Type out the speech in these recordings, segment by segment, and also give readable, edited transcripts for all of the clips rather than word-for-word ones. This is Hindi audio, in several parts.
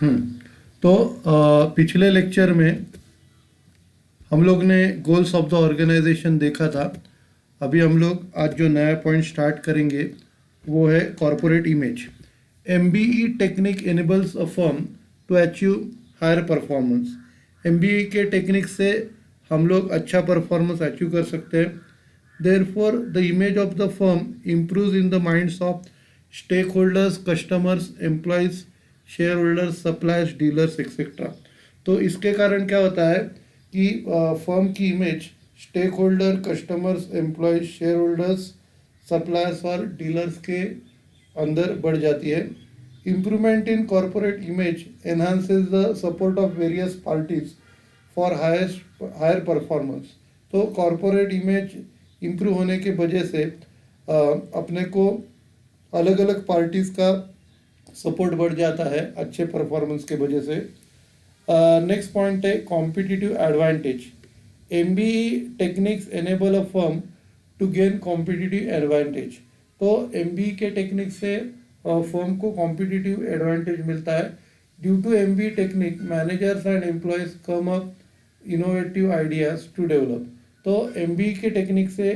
हम्म तो पिछले लेक्चर में हम लोग ने गोल्स ऑफ द ऑर्गेनाइजेशन देखा था। अभी हम लोग आज जो नया पॉइंट स्टार्ट करेंगे वो है corporate image. MBE technique enables a firm to achieve higher performance. MBE के टेक्निक से हम लोग अच्छा परफॉर्मेंस अचीव कर सकते हैं। Therefore the image of the firm improves in the minds of stakeholders, customers, employees, shareholders, suppliers, dealers etcetera. तो इसके कारण क्या होता है कि फर्म की image stakeholder, customers, employees, shareholders, suppliers और डीलर्स के अंदर बढ़ जाती है। Improvement in corporate image enhances the support of various parties for higher performance. तो कॉरपोरेट इमेज इम्प्रूव होने के वजह से अपने को अलग अलग पार्टीज़ का सपोर्ट बढ़ जाता है अच्छे परफॉर्मेंस के वजह से। नेक्स्ट पॉइंट है competitive advantage. MBE techniques enable a firm to gain competitive advantage. तो एमबीई के टेक्निक से फर्म को कॉम्पिटिटिव एडवांटेज मिलता है। Due to MBE technique managers and employees come up innovative ideas to develop. तो एमबीई के टेक्निक से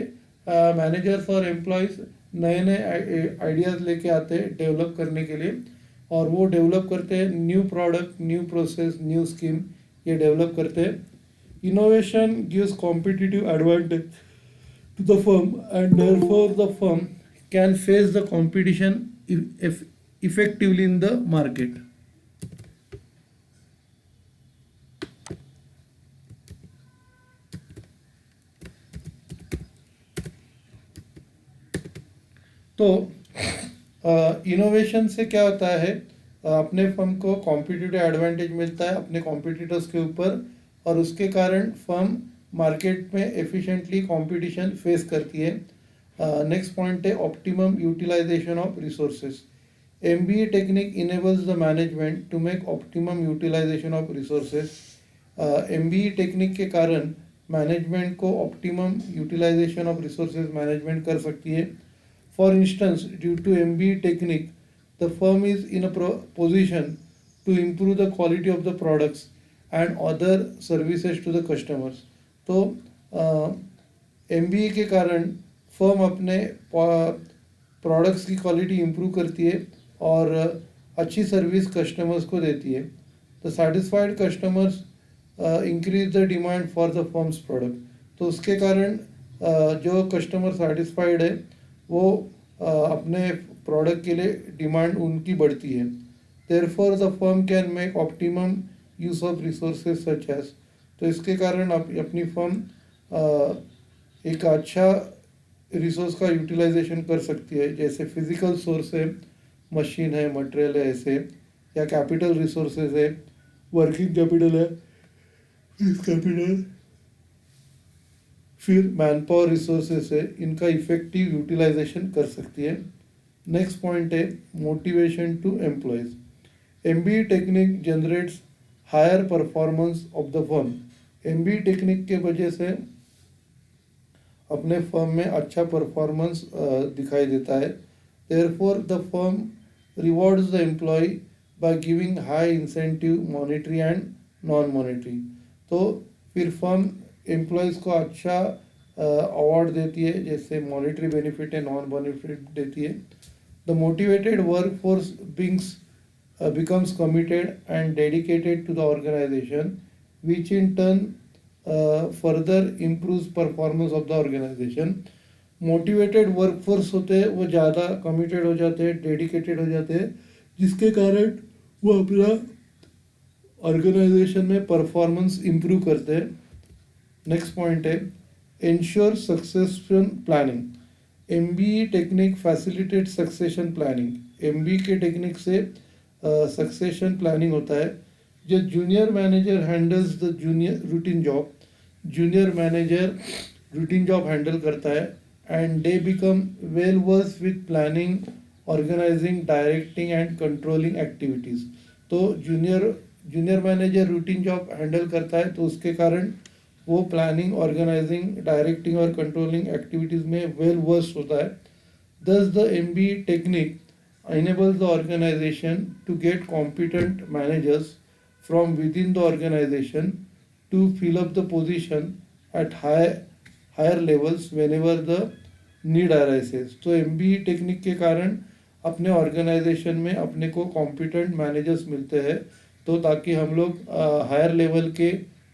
मैनेजर्स और एम्प्लॉयज नए नए आइडियाज़ लेके आते हैं डेवलप करने के लिए, और वो डेवलप करते हैं new product, new process, new scheme, ये डेवलप करते हैं। Innovation gives competitive advantage to the firm and therefore the firm can face the competition effectively in the market. तो इनोवेशन से क्या होता है, अपने फर्म को कॉम्पिटिटिव एडवांटेज मिलता है अपने कॉम्पिटिटर्स के ऊपर, और उसके कारण फर्म मार्केट में एफिशिएंटली कंपटीशन फेस करती है। नेक्स्ट पॉइंट है optimum utilisation of resources. MBA technique enables the management to make optimum utilisation of resources. MBA technique के कारण मैनेजमेंट को optimum utilisation of resources management कर सकती है। For instance, due to MBE technique, the firm is in a position to improve the quality of the products and other services to the customers. तो MBE के कारण फर्म अपने प्रोडक्ट्स की क्वालिटी इम्प्रूव करती है और अच्छी सर्विस कस्टमर्स को देती है। The satisfied customers increase the demand for the firms product. तो उसके कारण जो कस्टमर सेटिस्फाइड है वो अपने प्रोडक्ट के लिए डिमांड उनकी बढ़ती है। Therefore the firm can make optimum use of resources such as. तो इसके कारण अपनी फर्म एक अच्छा रिसोर्स का यूटिलाइजेशन कर सकती है, जैसे फिजिकल सोर्स है, मशीन है, मटेरियल है ऐसे, या कैपिटल रिसोर्सेज है, वर्किंग कैपिटल है, कैपिटल, फिर मैन पावर रिसोर्सेस है, इनका इफेक्टिव यूटिलाइजेशन कर सकती है। नेक्स्ट पॉइंट है motivation to employees. MBE technique generates higher performance of the firm. MBE technique के वजह से अपने फर्म में अच्छा परफॉर्मेंस दिखाई देता है। Therefore the firm rewards the employee by giving high incentive, monetary and non monetary. तो फिर फर्म एम्प्लॉयज़ को अच्छा अवार्ड देती है, जैसे मॉनेटरी बेनिफिट है, नॉन बेनिफिट देती है। The motivated work force becomes committed and dedicated to the organization, which in turn further improves performance of the organization. Motivated workforce होते हैं वो ज़्यादा कमिटेड हो जाते हैं, डेडिकेटेड हो जाते हैं, जिसके कारण वो अपना ऑर्गेनाइजेशन में परफॉर्मेंस इम्प्रूव करते हैं। नेक्स्ट पॉइंट है ensure successful planning. MBE technique facilitate succession planning. MBE के टेक्निक से सक्सेशन प्लानिंग होता है। जो junior manager handles the junior routine job, junior manager routine job handle करता है and they become well versed with planning, organizing, directing and controlling activities. तो junior manager routine job handle करता है, तो उसके कारण वो प्लानिंग, ऑर्गेनाइजिंग, डायरेक्टिंग और कंट्रोलिंग एक्टिविटीज़ में वेल वर्स होता है। दस the MBE technique enables the organization to get competent managers from within the organization to fill up the position at higher levels whenever the need arises. तो MBE टेक्निक के कारण अपने ऑर्गेनाइजेशन में अपने को कॉम्पिटेंट मैनेजर्स मिलते हैं, तो ताकि हम लोग हायर लेवल के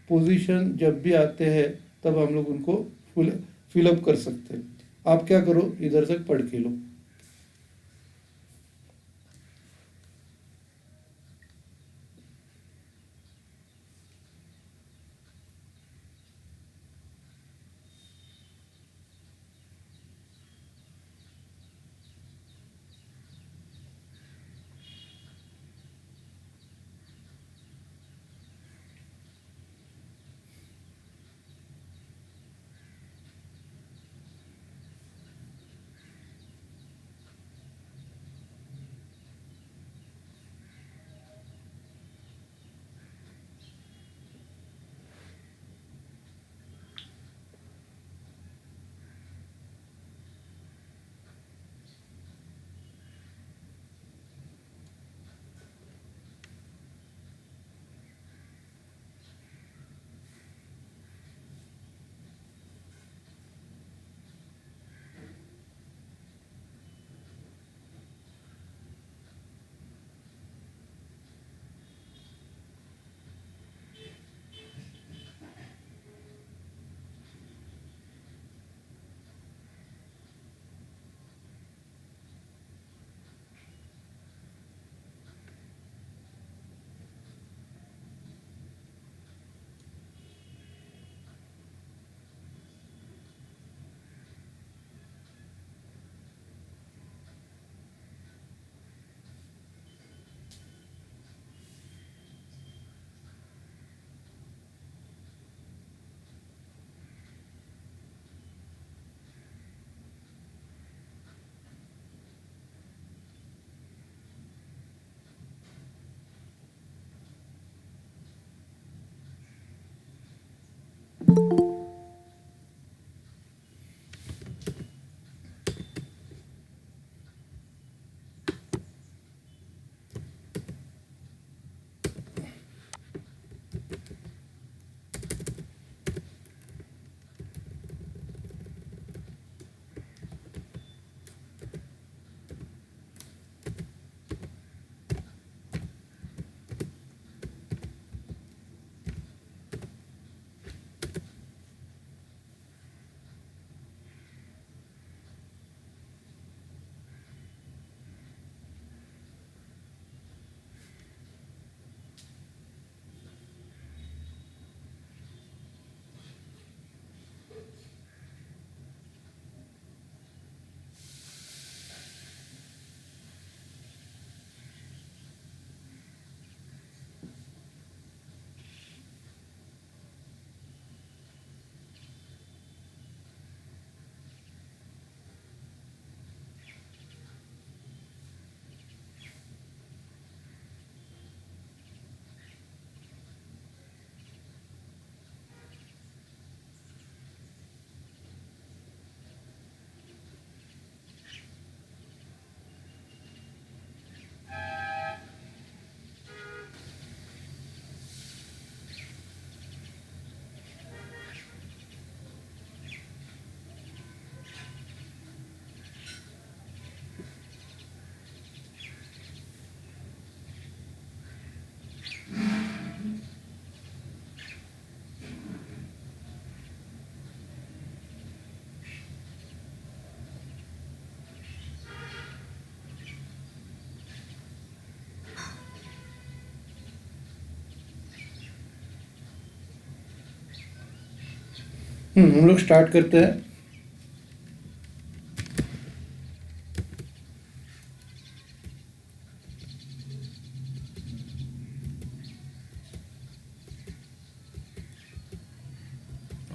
पोजीशन जब भी आते हैं तब हम लोग उनको फिलअप कर सकते हैं. आप क्या करो, इधर तक पढ़ के लो. हम लोग स्टार्ट करते हैं.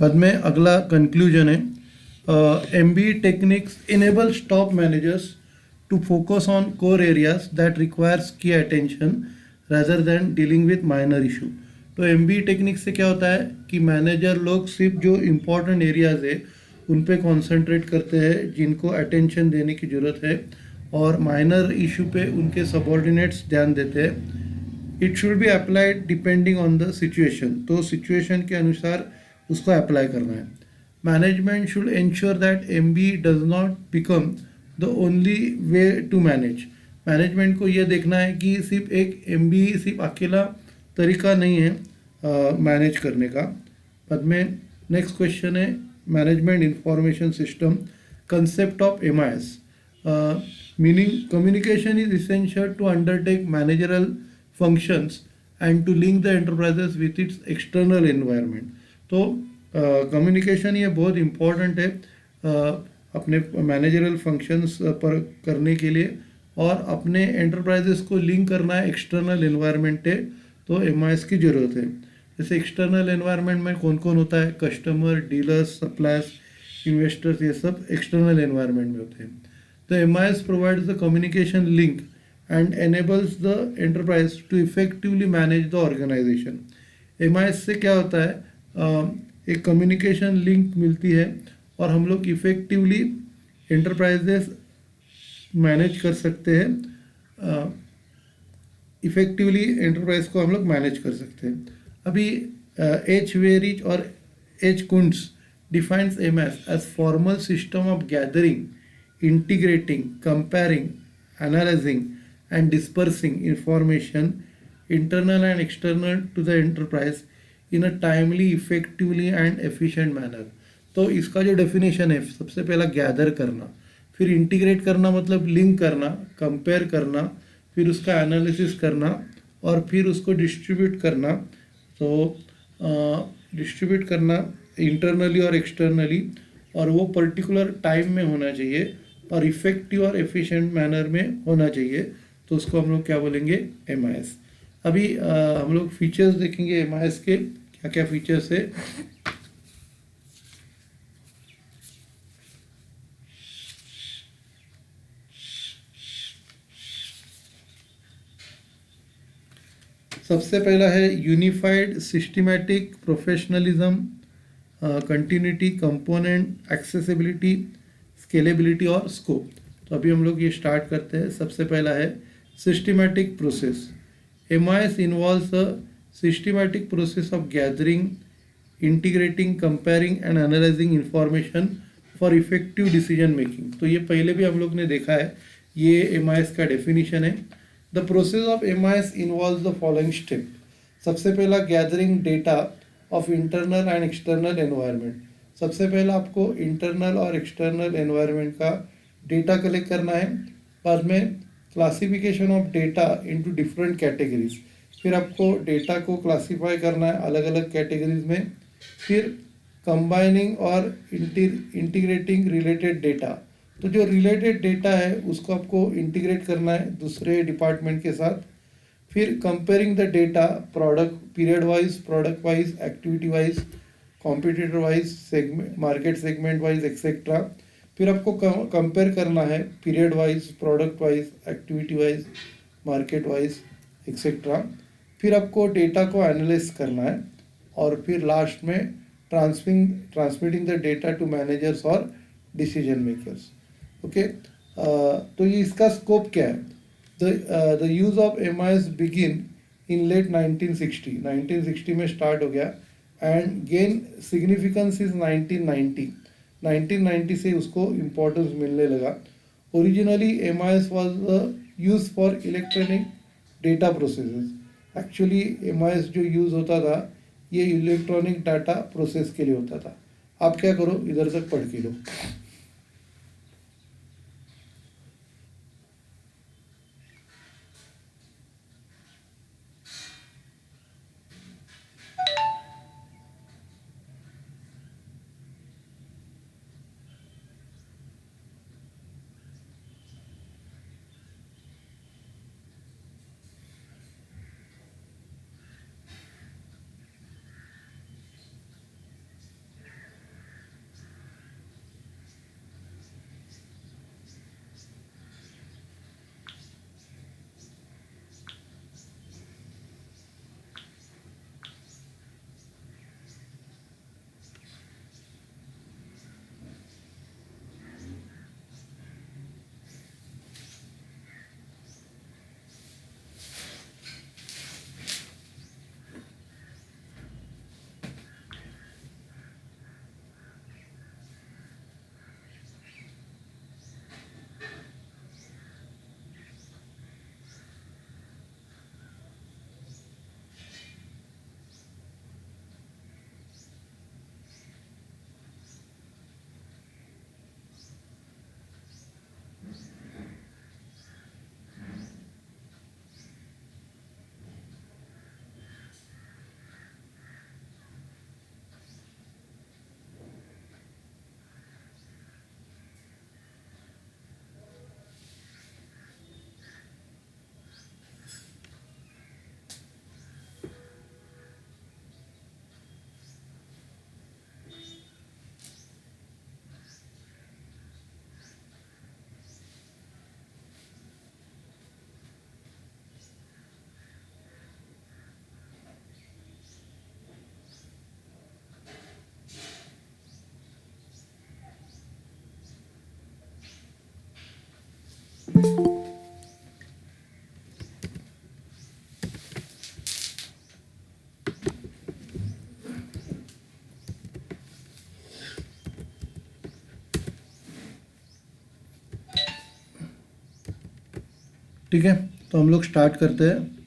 बाद में अगला कंक्लूजन है, MBE techniques enables top managers to focus on core areas that requires key attention rather than dealing with minor issue. तो MBE टेक्निक से क्या होता है कि मैनेजर लोग सिर्फ जो इम्पोर्टेंट एरियाज है उन पे कॉन्सेंट्रेट करते हैं जिनको अटेंशन देने की ज़रूरत है, और माइनर इशू पे उनके सबॉर्डिनेट्स ध्यान देते हैं। It should be applied depending on the situation, तो सिचुएशन के अनुसार उसको अप्लाई करना है। Management should ensure that MB does not become the only way to manage. Management को ये देखना है कि सिर्फ एक एमबी सिर्फ अकेला तरीका नहीं है मैनेज करने का। बाद में नेक्स्ट क्वेश्चन है management information system concept of MIS. Meaning communication is essential to undertake managerial functions and to link the enterprises with its external environment. तो कम्युनिकेशन ये बहुत इम्पोर्टेंट है अपने मैनेजरल फंक्शंस पर करने के लिए, और अपने एंटरप्राइजेस को लिंक करना है एक्सटर्नल एनवायरनमेंट है तो एमआईएस की ज़रूरत है। जैसे एक्सटर्नल एनवायरनमेंट में कौन कौन होता है, कस्टमर, डीलर्स, सप्लायर्स, इन्वेस्टर्स, ये सब एक्सटर्नल एनवायरनमेंट में होते हैं। तो MIS provides the communication link and enables the enterprise to effectively manage the organisation. MIS से क्या होता है, एक कम्युनिकेशन लिंक मिलती है और हम लोग इफेक्टिवली एंटरप्राइजेस मैनेज कर सकते हैं, इफेक्टिवली एंटरप्राइज को हम लोग मैनेज कर सकते हैं। अभी एच वेरिच और H Koontz defines MIS as formal system of gathering, integrating, comparing, analyzing and dispersing information internal and external to the enterprise in a timely, effectively and efficient manner। तो इसका जो डेफिनेशन है, सबसे पहला गैदर करना, फिर इंटीग्रेट करना मतलब लिंक करना, कंपेयर करना, फिर उसका एनालिसिस करना और फिर उसको डिस्ट्रीब्यूट करना। तो डिस्ट्रीब्यूट करना इंटरनली और एक्सटर्नली, और वो पर्टिकुलर टाइम में होना चाहिए और इफेक्टिव और एफिशिएंट मैनर में होना चाहिए। तो उसको हम लोग क्या बोलेंगे, एमआईएस। अभी हम लोग फीचर्स देखेंगे एमआईएस के, क्या क्या फीचर्स है। सबसे पहला है unified systematic professionalism, continuity, component, accessibility, scalability और स्कोप। तो अभी हम लोग ये स्टार्ट करते हैं। सबसे पहला है systematic process. MIS involves a systematic process of gathering, integrating, comparing and analysing information for effective decision making. तो ये पहले भी हम लोग ने देखा है, ये एमआईएस का डेफिनेशन है। The process of MIS involves the following step. सबसे पहला gathering data of internal and external environment. सबसे पहला आपको इंटरनल और एक्सटर्नल एनवायरनमेंट का डेटा कलेक्ट करना है। बाद में classification of data into different categories, फिर आपको डेटा को क्लासीफाई करना है अलग अलग कैटेगरीज में। फिर कंबाइनिंग और इंटीग्रेटिंग रिलेटेड डेटा, तो जो रिलेटेड डेटा है उसको आपको इंटीग्रेट करना है दूसरे डिपार्टमेंट के साथ। फिर comparing the data product period wise, product wise, activity wise, competitor wise, segment, market segment wise etcetera. फिर आपको कंपेयर करना है period wise, product wise, activity wise, market wise etcetera. फिर आपको डेटा को एनालाइज करना है और फिर लास्ट में transmitting the data to managers और डिसीजन मेकर्स। ओके, तो ये इसका स्कोप क्या है। The use of MIS begin in late 1960, 1960 में स्टार्ट हो गया and gain significance is 1990, 1990 से उसको importance मिलने लगा। Originally MIS was used for electronic data processes। Actually MIS जो यूज़ होता था ये इलेक्ट्रॉनिक डाटा प्रोसेस के लिए होता था। आप क्या करो, इधर तक पढ़ के लो। ठीक है, तो हम लोग स्टार्ट करते हैं।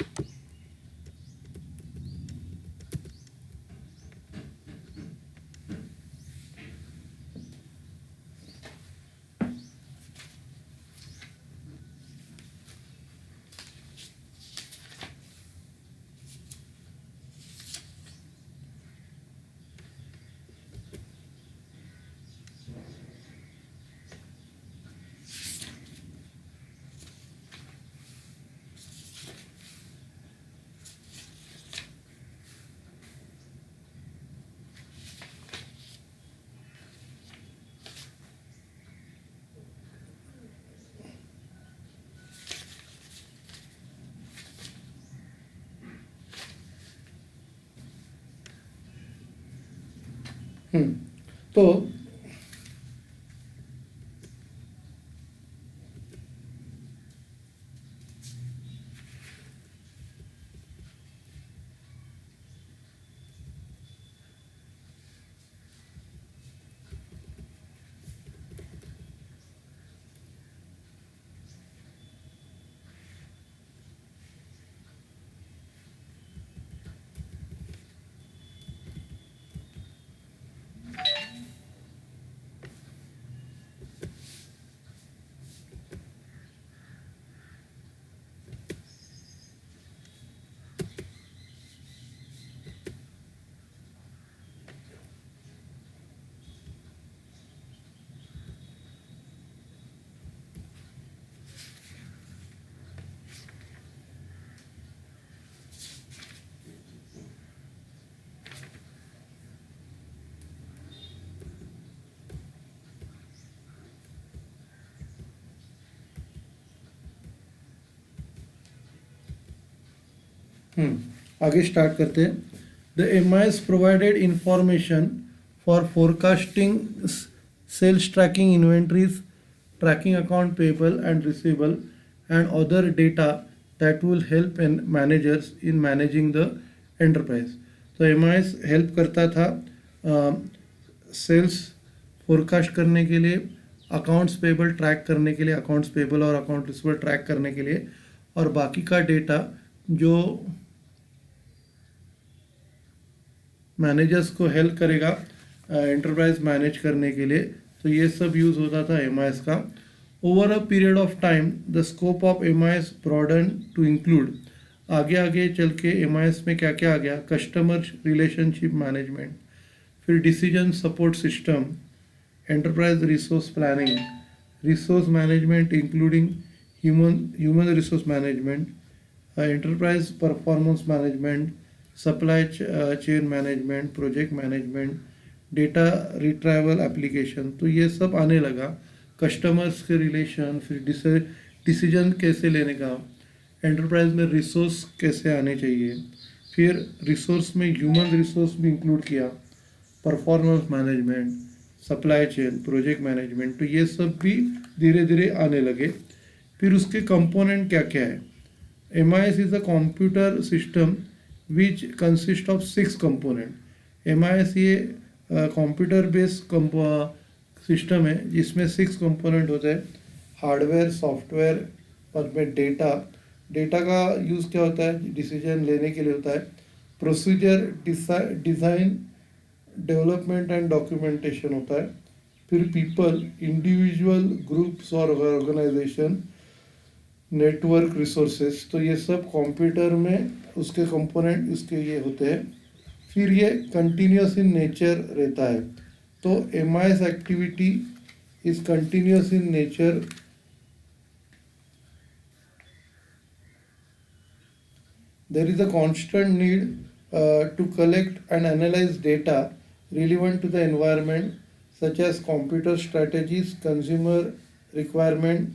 तो आगे स्टार्ट करते हैं। The MIS provided information for forecasting sales, tracking inventories, tracking account payable and receivable, and other data that will help in managers in managing the enterprise. तो MIS हेल्प करता था सेल्स फोरकास्ट करने के लिए, अकाउंट्स पेबल ट्रैक करने के लिए, अकाउंट्स पेबल और अकाउंट रिसीवेबल ट्रैक करने के लिए, और बाकी का डेटा जो मैनेजर्स को हेल्प करेगा एंटरप्राइज मैनेज करने के लिए। तो ये सब यूज़ होता था MIS का। Over a period of time the scope of MIS broaden to include, आगे आगे चल के MIS में क्या क्या आ गया, कस्टमर रिलेशनशिप मैनेजमेंट, फिर decision support system, enterprise resource planning, resource management including human resource management, enterprise performance management, supply chain management, project management, data retrieval application. तो ये सब आने लगा, कस्टमर्स के रिलेशन, फिर डिसीजन कैसे लेने का, एंटरप्राइज में रिसोर्स कैसे आने चाहिए, फिर रिसोर्स में ह्यूमन रिसोर्स भी इंक्लूड किया, performance management, supply chain, project management. तो ये सब भी धीरे धीरे आने लगे। फिर उसके कंपोनेंट क्या क्या है। MIS is a computer system which consist of 6 component. MIS ये कंप्यूटर बेस्ड सिस्टम है जिसमें 6 कंपोनेंट होते हैं, हार्डवेयर, सॉफ्टवेयर और में डेटा का यूज़ क्या होता है, डिसीजन लेने के लिए होता है, procedure, design, development and documentation होता है, फिर पीपल, इंडिविजुअल, ग्रुप्स और ऑर्गेनाइजेशन, नेटवर्क, रिसोर्सेज। तो ये सब कंप्यूटर में उसके कंपोनेंट उसके ये होते हैं। फिर ये कंटिन्यूस इन नेचर रहता है। तो MIS activity is continuous in nature. There is a constant need to collect and analyze data relevant to the environment, such as computer strategies, consumer requirement,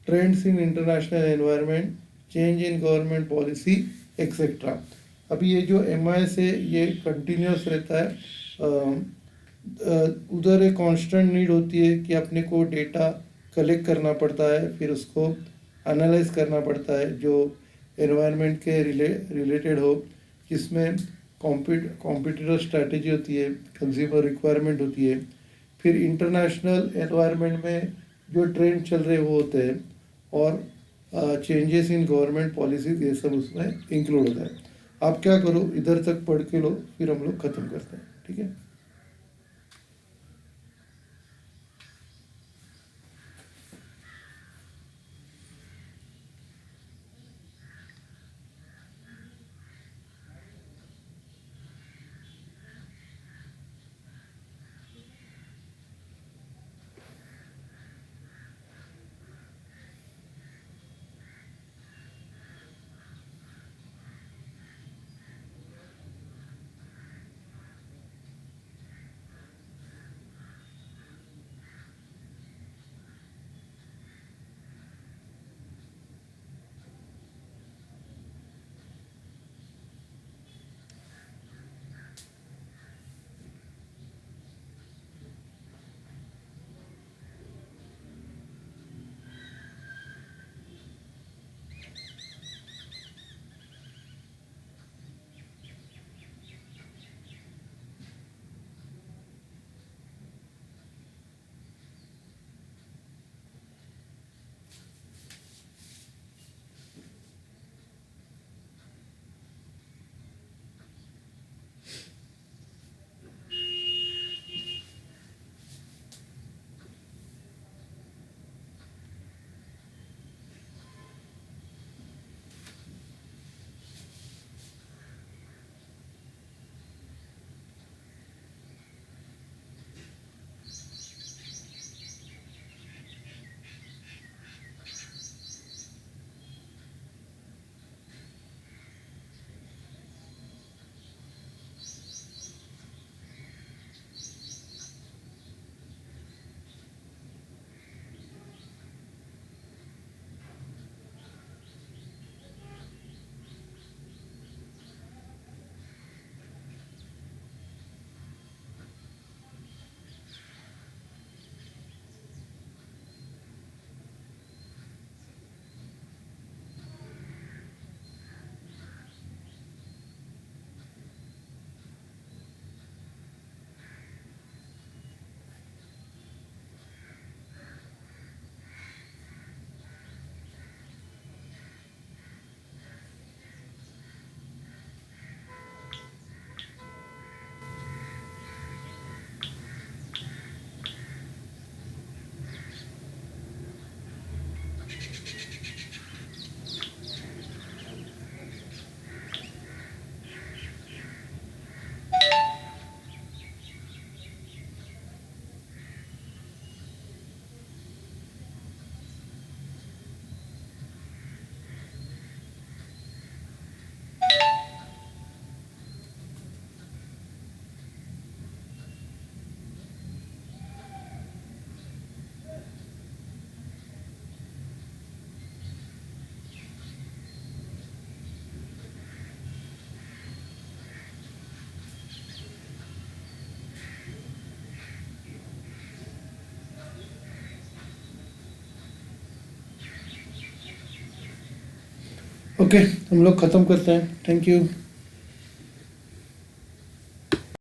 trends in international environment, change in government policy, etc. अभी ये जो MIS है ये कंटिन्यूस रहता है। उधर एक कांस्टेंट नीड होती है कि अपने को डेटा कलेक्ट करना पड़ता है, फिर उसको एनालाइज करना पड़ता है जो एनवायरनमेंट के रिलेटेड हो, जिसमें कॉम्पिटिटर स्ट्रैटेजी होती है, कंज्यूमर रिक्वायरमेंट होती है, फिर इंटरनेशनल एनवायरनमेंट में जो ट्रेंड चल रहे वो होते हैं, और चेंजेस इन गवर्नमेंट पॉलिसीज, ये सब उसमें इंक्लूड होता है। आप क्या करो, इधर तक पढ़ के लो, फिर हम लोग ख़त्म करते हैं, ठीक है। ओके, हम लोग ख़त्म करते हैं। Thank you.